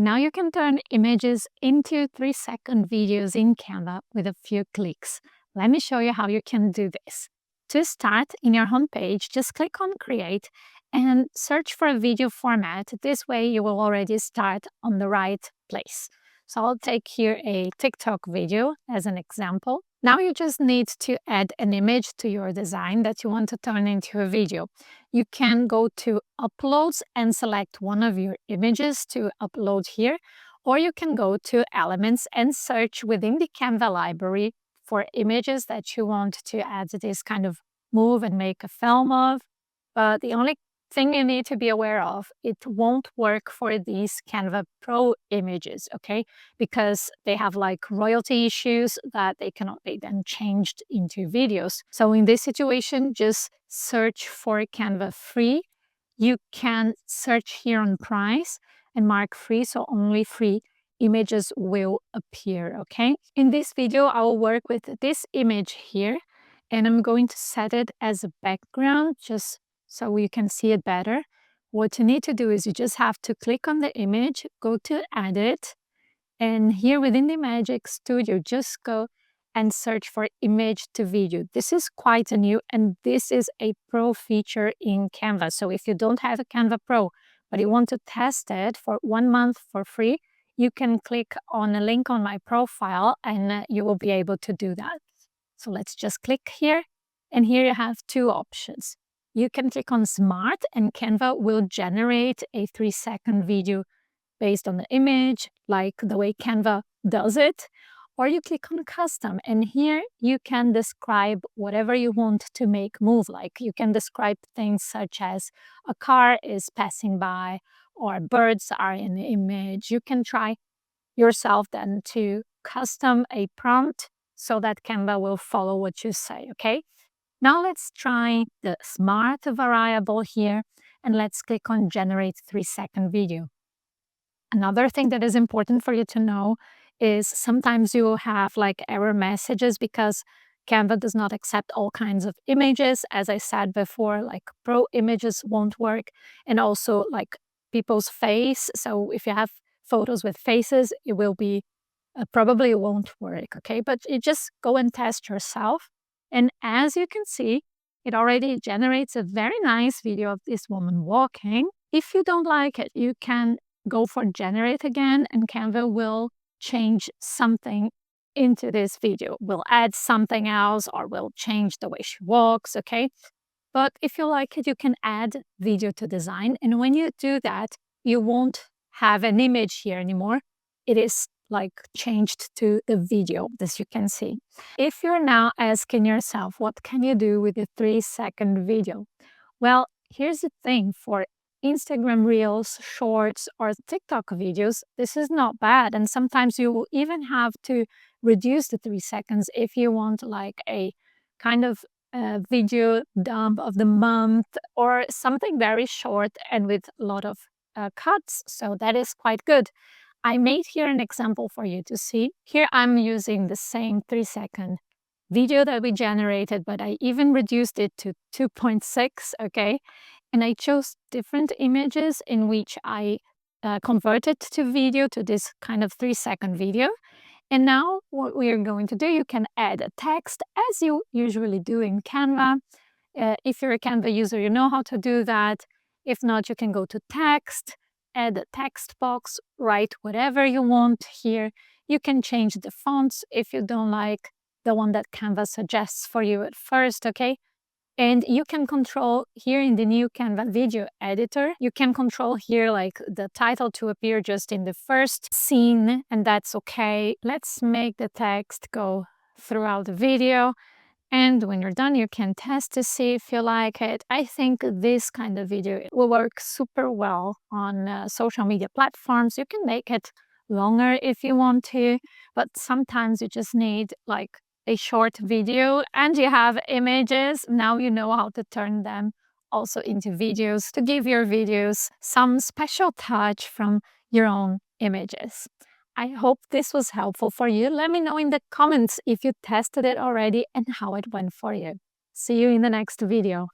Now you can turn images into 3-second videos in Canva with a few clicks. Let me show you how you can do this. To start, in your homepage, just click on Create and search for a video format. This way you will already start on the right place. So I'll take here a TikTok video as an example. Now you just need to add an image to your design that you want to turn into a video. You can go to Uploads and select one of your images to upload here, or you can go to Elements and search within the Canva library for images that you want to add this kind of move and make a film of. But the only thing you need to be aware of, it won't work for these Canva Pro images, okay? Because they have like royalty issues that they cannot be then changed into videos. So in this situation, just search for Canva Free. You can search here on price and mark free, so only free images will appear, okay? In this video, I will work with this image here, and I'm going to set it as a background just so you can see it better. What you need to do is you just have to click on the image, go to Edit, and here within the Magic Studio, just go and search for image to video. This is quite new, and this is a pro feature in Canva. So if you don't have a Canva Pro, but you want to test it for 1 month for free, you can click on a link on my profile and you will be able to do that. So let's just click here, and here you have two options. You can click on Smart, and Canva will generate a 3-second video based on the image, like the way Canva does it. Or you click on Custom, and here you can describe whatever you want to make move. Like you can describe things such as a car is passing by or birds are in the image. You can try yourself then to custom a prompt so that Canva will follow what you say, okay? Now let's try the Smart variable here, and let's click on Generate 3-second video. Another thing that is important for you to know is sometimes you will have like error messages because Canva does not accept all kinds of images. As I said before, like pro images won't work, and also like people's face. So if you have photos with faces, it will be probably won't work, okay? But you just go and test yourself. And as you can see, it already generates a very nice video of this woman walking. If you don't like it, you can go for Generate again, and Canva will change something into this video. We'll add something else, or we'll change the way she walks, okay? But if you like it, you can add video to design. And when you do that, you won't have an image here anymore. It is like changed to the video, as you can see. If you're now asking yourself, what can you do with a 3-second video? Well, here's the thing. For Instagram Reels, Shorts, or TikTok videos, this is not bad. And sometimes you will even have to reduce the 3 seconds if you want like a kind of video dump of the month or something very short and with a lot of cuts. So that is quite good. I made here an example for you to see. Here I'm using the same 3-second video that we generated, but I even reduced it to 2.6, okay? And I chose different images in which I converted to video, to this kind of 3-second video. And now what we are going to do, you can add a text as you usually do in Canva. If you're a Canva user, you know how to do that. If not, you can go to text, add a text box, write whatever you want here. You can change the fonts if you don't like the one that Canva suggests for you at first, okay? And you can control here in the new Canva video editor, you can control here like the title to appear just in the first scene, and that's okay. Let's make the text go throughout the video. And when you're done, you can test to see if you like it. I think this kind of video will work super well on social media platforms. You can make it longer if you want to, but sometimes you just need like a short video and you have images. Now you know how to turn them also into videos to give your videos some special touch from your own images. I hope this was helpful for you. Let me know in the comments if you tested it already and how it went for you. See you in the next video.